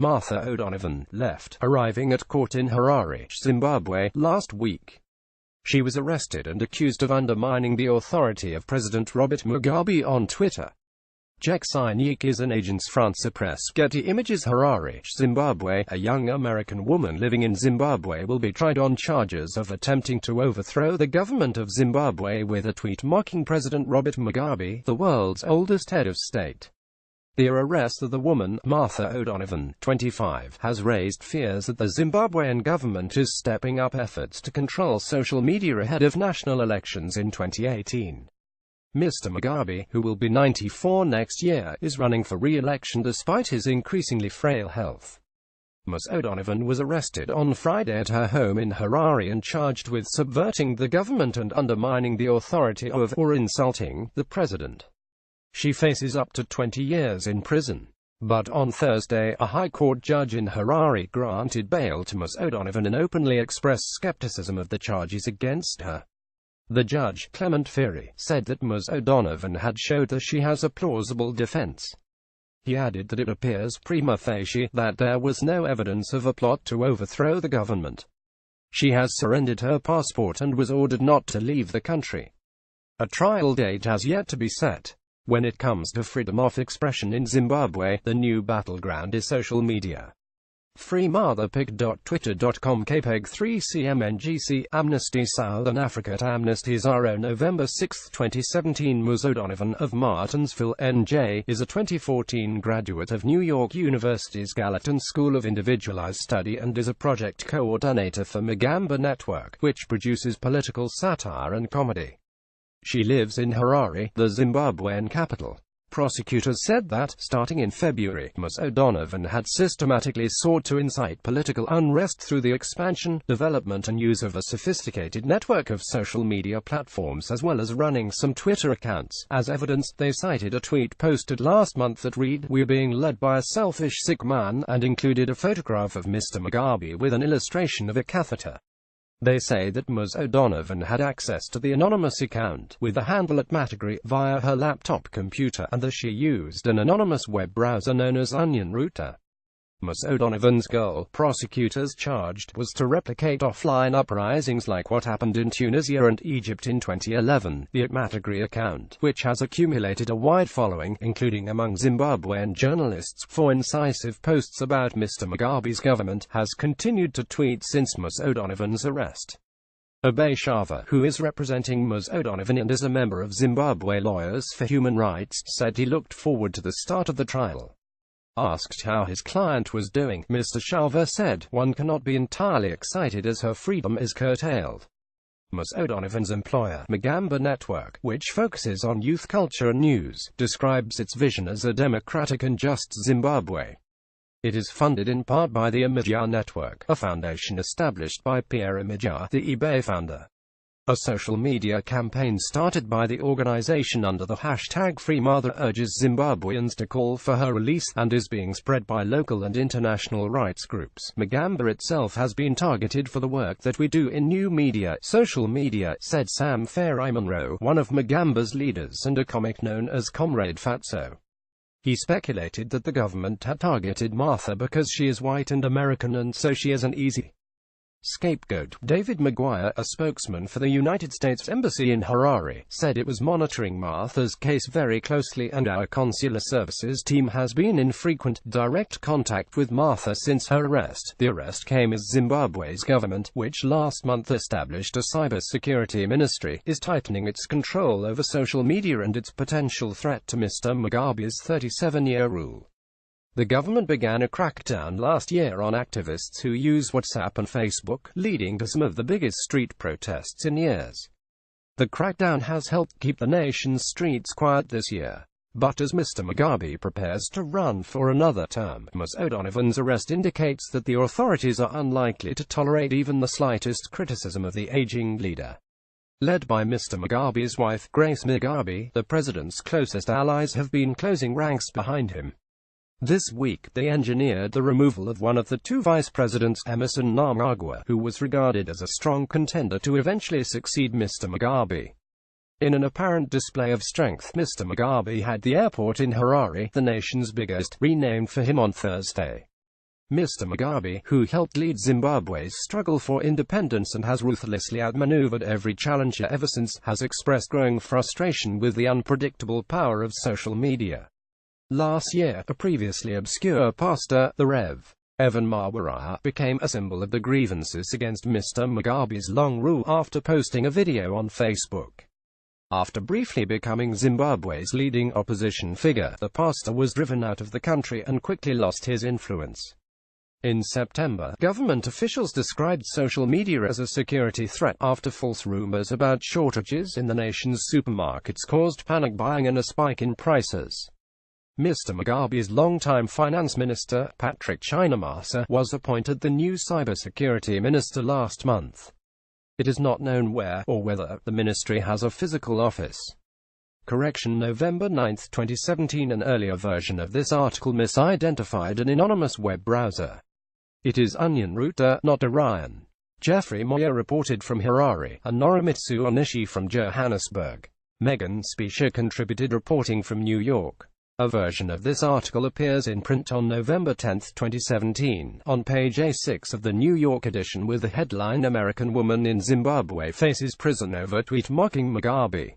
Martha O'Donovan, left, arriving at court in Harare, Zimbabwe, last week. She was arrested and accused of undermining the authority of President Robert Mugabe on Twitter. Jexinique is an Agence France-Presse. Getty Images. Harare, Zimbabwe. A young American woman living in Zimbabwe will be tried on charges of attempting to overthrow the government of Zimbabwe with a tweet mocking President Robert Mugabe, the world's oldest head of state. The arrest of the woman, Martha O'Donovan, 25, has raised fears that the Zimbabwean government is stepping up efforts to control social media ahead of national elections in 2018. Mr. Mugabe, who will be 94 next year, is running for re-election despite his increasingly frail health. Ms. O'Donovan was arrested on Friday at her home in Harare and charged with subverting the government and undermining the authority of, or insulting, the president. She faces up to 20 years in prison. But on Thursday, a High Court judge in Harare granted bail to Ms. O'Donovan and openly expressed skepticism of the charges against her. The judge, Clement Ferry, said that Ms. O'Donovan had showed that she has a plausible defense. He added that it appears prima facie that there was no evidence of a plot to overthrow the government. She has surrendered her passport and was ordered not to leave the country. A trial date has yet to be set. When it comes to freedom of expression in Zimbabwe, the new battleground is social media. freemotherpic.twitter.com kpeg 3cmngc Amnesty Southern Africa at Amnesty Zaro November 6, 2017. Ms. O'Donovan of Martinsville, NJ, is a 2014 graduate of New York University's Gallatin School of Individualized Study and is a project coordinator for Mugabe Network, which produces political satire and comedy. She lives in Harare, the Zimbabwean capital. Prosecutors said that, starting in February, Ms. O'Donovan had systematically sought to incite political unrest through the expansion, development and use of a sophisticated network of social media platforms as well as running some Twitter accounts. As evidence, they cited a tweet posted last month that read, "We're being led by a selfish sick man," and included a photograph of Mr. Mugabe with an illustration of a catheter. They say that Ms. O'Donovan had access to the anonymous account, with the handle @Matagri, via her laptop computer, and that she used an anonymous web browser known as Onion Router. Ms. O'Donovan's goal, prosecutors charged, was to replicate offline uprisings like what happened in Tunisia and Egypt in 2011. The @Matagri account, which has accumulated a wide following, including among Zimbabwean journalists, for incisive posts about Mr. Mugabe's government, has continued to tweet since Ms. O'Donovan's arrest. Abe Shava, who is representing Ms. O'Donovan and is a member of Zimbabwe Lawyers for Human Rights, said he looked forward to the start of the trial. Asked how his client was doing, Mr. Shava said, "One cannot be entirely excited as her freedom is curtailed." Ms. O'Donovan's employer, Mugabe Network, which focuses on youth culture and news, describes its vision as a democratic and just Zimbabwe. It is funded in part by the Imidja Network, a foundation established by Pierre Imidja, the eBay founder. A social media campaign started by the organization under the hashtag #FreeMother urges Zimbabweans to call for her release, and is being spread by local and international rights groups. Mugabe itself has been targeted for the work that we do in new media, social media, said Sam Fairaimonro, one of Mugabe's leaders and a comic known as Comrade Fatso. He speculated that the government had targeted Martha because she is white and American and so she is an easy scapegoat. David McGuire, a spokesman for the United States Embassy in Harare, said it was monitoring Martha's case very closely and our consular services team has been in frequent, direct contact with Martha since her arrest. The arrest came as Zimbabwe's government, which last month established a cybersecurity ministry, is tightening its control over social media and its potential threat to Mr. Mugabe's 37-year rule. The government began a crackdown last year on activists who use WhatsApp and Facebook, leading to some of the biggest street protests in years. The crackdown has helped keep the nation's streets quiet this year. But as Mr. Mugabe prepares to run for another term, Ms. O'Donovan's arrest indicates that the authorities are unlikely to tolerate even the slightest criticism of the aging leader. Led by Mr. Mugabe's wife, Grace Mugabe, the president's closest allies have been closing ranks behind him. This week, they engineered the removal of one of the two vice presidents, Emmerson Mnangagwa, who was regarded as a strong contender to eventually succeed Mr. Mugabe. In an apparent display of strength, Mr. Mugabe had the airport in Harare, the nation's biggest, renamed for him on Thursday. Mr. Mugabe, who helped lead Zimbabwe's struggle for independence and has ruthlessly outmaneuvered every challenger ever since, has expressed growing frustration with the unpredictable power of social media. Last year, a previously obscure pastor, the Rev. Evan Mawaraya, became a symbol of the grievances against Mr. Mugabe's long rule after posting a video on Facebook. After briefly becoming Zimbabwe's leading opposition figure, the pastor was driven out of the country and quickly lost his influence. In September, government officials described social media as a security threat after false rumors about shortages in the nation's supermarkets caused panic buying and a spike in prices. Mr. Mugabe's longtime finance minister, Patrick Chinamasa, was appointed the new cybersecurity minister last month. It is not known where, or whether, the ministry has a physical office. Correction: November 9, 2017. An earlier version of this article misidentified an anonymous web browser. It is Onion Router, not Orion. Jeffrey Moyer reported from Harare, and Norimitsu Onishi from Johannesburg. Megan Specia contributed reporting from New York. A version of this article appears in print on November 10, 2017, on page A6 of the New York edition with the headline "American Woman in Zimbabwe Faces Prison Over Tweet Mocking Mugabe."